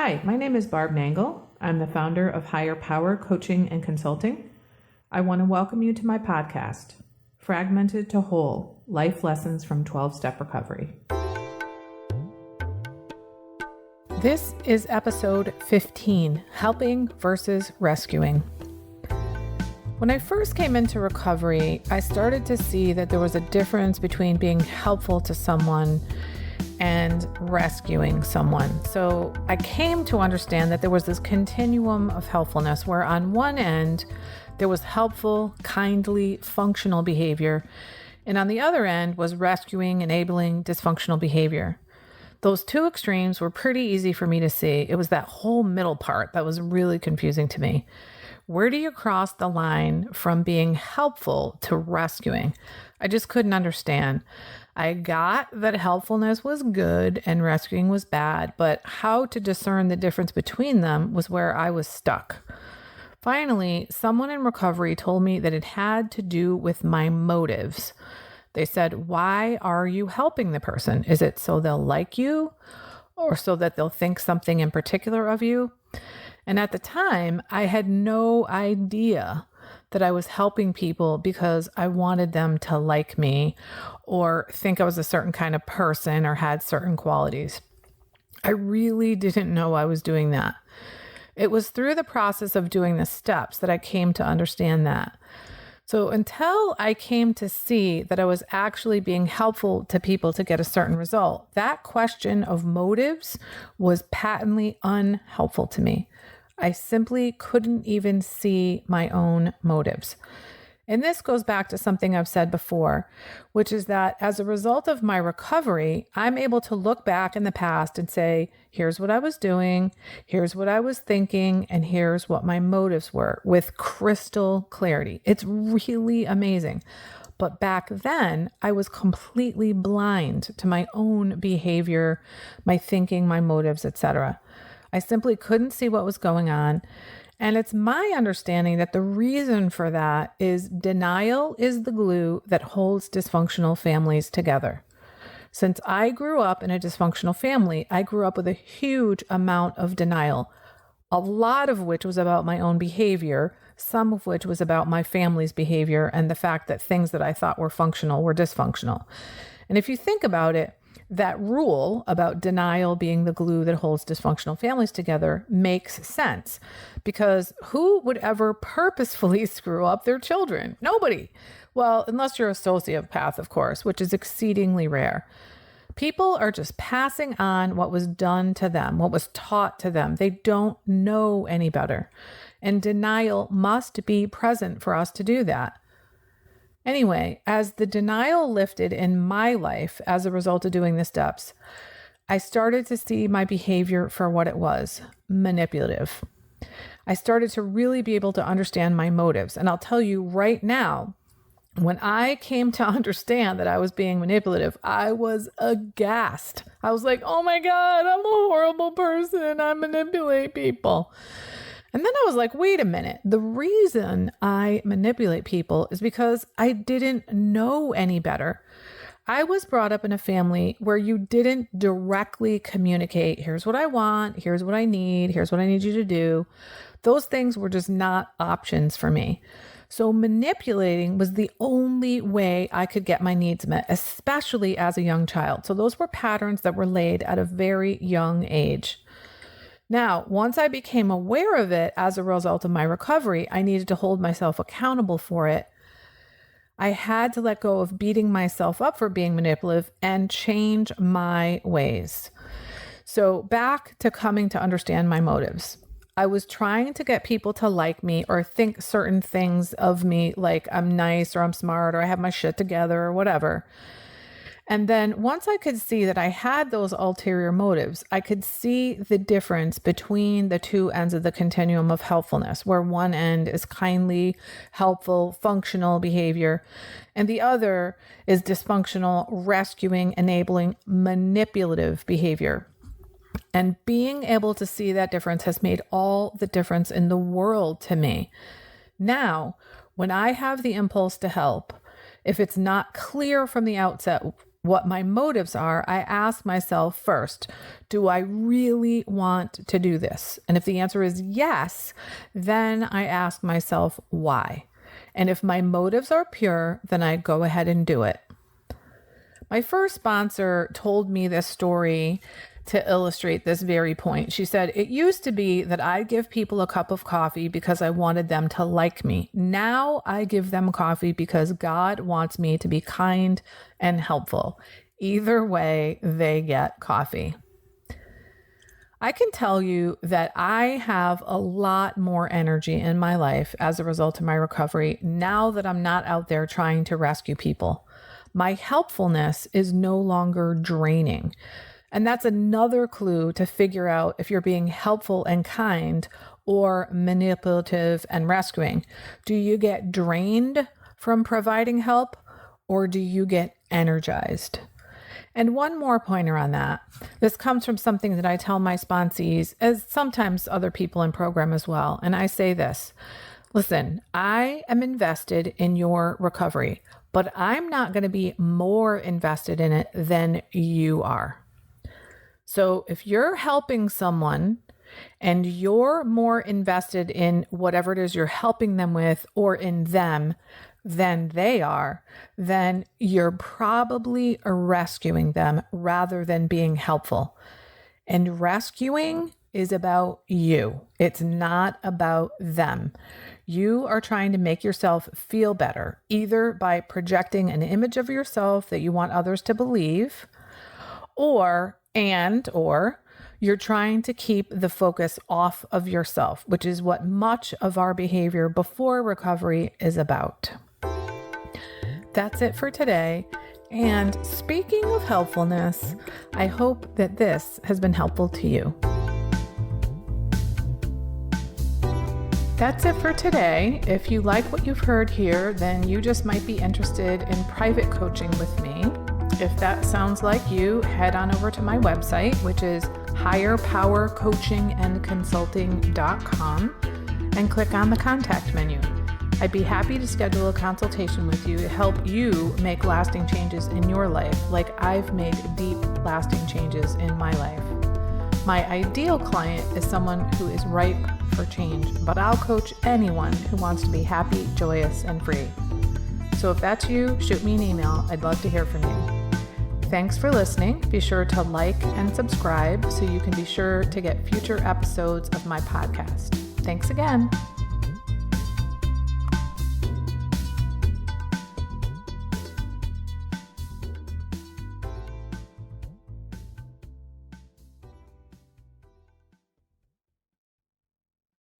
Hi, my name is Barb Nangle. I'm the founder of Higher Power Coaching and Consulting. I want to welcome you to my podcast, Fragmented to Whole, Life Lessons from 12-Step Recovery. This is episode 15, Helping versus Rescuing. When I first came into recovery, I started to see that there was a difference between being helpful to someone and rescuing someone. So I came to understand that there was this continuum of helpfulness where on one end, there was helpful, kindly, functional behavior. And on the other end was rescuing, enabling dysfunctional behavior. Those two extremes were pretty easy for me to see. It was that whole middle part that was really confusing to me. Where do you cross the line from being helpful to rescuing? I just couldn't understand. I got that helpfulness was good and rescuing was bad, but how to discern the difference between them was where I was stuck. Finally, someone in recovery told me that it had to do with my motives. They said, why are you helping the person? Is it so they'll like you or so that they'll think something in particular of you? And at the time, I had no idea that I was helping people because I wanted them to like me or think I was a certain kind of person or had certain qualities. I really didn't know I was doing that. It was through the process of doing the steps that I came to understand that. So until I came to see that I was actually being helpful to people to get a certain result, that question of motives was patently unhelpful to me. I simply couldn't even see my own motives. And this goes back to something I've said before, which is that as a result of my recovery, I'm able to look back in the past and say, here's what I was doing, here's what I was thinking, and here's what my motives were with crystal clarity. It's really amazing. But back then, I was completely blind to my own behavior, my thinking, my motives, etc. I simply couldn't see what was going on. And it's my understanding that the reason for that is denial is the glue that holds dysfunctional families together. Since I grew up in a dysfunctional family, I grew up with a huge amount of denial, a lot of which was about my own behavior, some of which was about my family's behavior and the fact that things that I thought were functional were dysfunctional. And if you think about it, that rule about denial being the glue that holds dysfunctional families together makes sense, because who would ever purposefully screw up their children? Nobody. Well, unless you're a sociopath, of course, which is exceedingly rare. People are just passing on what was done to them, what was taught to them. They don't know any better. And denial must be present for us to do that. Anyway, as the denial lifted in my life as a result of doing the steps, I started to see my behavior for what it was, manipulative. I started to really be able to understand my motives. And I'll tell you right now, when I came to understand that I was being manipulative, I was aghast. I was like, oh my God, I'm a horrible person. I manipulate people. And then I was like, wait a minute. The reason I manipulate people is because I didn't know any better. I was brought up in a family where you didn't directly communicate, here's what I want, here's what I need, here's what I need you to do. Those things were just not options for me. So manipulating was the only way I could get my needs met, especially as a young child. So those were patterns that were laid at a very young age. Now, once I became aware of it as a result of my recovery, I needed to hold myself accountable for it. I had to let go of beating myself up for being manipulative and change my ways. So back to coming to understand my motives. I was trying to get people to like me or think certain things of me, like I'm nice or I'm smart or I have my shit together or whatever. And then once I could see that I had those ulterior motives, I could see the difference between the two ends of the continuum of helpfulness, where one end is kindly, helpful, functional behavior, and the other is dysfunctional, rescuing, enabling, manipulative behavior. And being able to see that difference has made all the difference in the world to me. Now, when I have the impulse to help, if it's not clear from the outset what my motives are, I ask myself first, do I really want to do this? And if the answer is yes, then I ask myself why. And if my motives are pure, then I go ahead and do it. My first sponsor told me this story to illustrate this very point. She said, it used to be that I'd give people a cup of coffee because I wanted them to like me. Now I give them coffee because God wants me to be kind and helpful. Either way, they get coffee. I can tell you that I have a lot more energy in my life as a result of my recovery now that I'm not out there trying to rescue people. My helpfulness is no longer draining. And that's another clue to figure out if you're being helpful and kind or manipulative and rescuing. Do you get drained from providing help or do you get energized? And one more pointer on that. This comes from something that I tell my sponsees, as sometimes other people in program as well. And I say this, listen, I am invested in your recovery, but I'm not going to be more invested in it than you are. So if you're helping someone and you're more invested in whatever it is you're helping them with or in them than they are, then you're probably rescuing them rather than being helpful. And rescuing is about you. It's not about them. You are trying to make yourself feel better, either by projecting an image of yourself that you want others to believe, or you're trying to keep the focus off of yourself, which is what much of our behavior before recovery is about. That's it for today. And speaking of helpfulness, I hope that this has been helpful to you. That's it for today. If you like what you've heard here, then you just might be interested in private coaching with me. If that sounds like you, head on over to my website, which is higherpowercoachingandconsulting.com, and click on the contact menu. I'd be happy to schedule a consultation with you to help you make lasting changes in your life, like I've made deep, lasting changes in my life. My ideal client is someone who is ripe for change, but I'll coach anyone who wants to be happy, joyous, and free. So if that's you, shoot me an email. I'd love to hear from you. Thanks for listening. Be sure to like and subscribe so you can be sure to get future episodes of my podcast. Thanks again.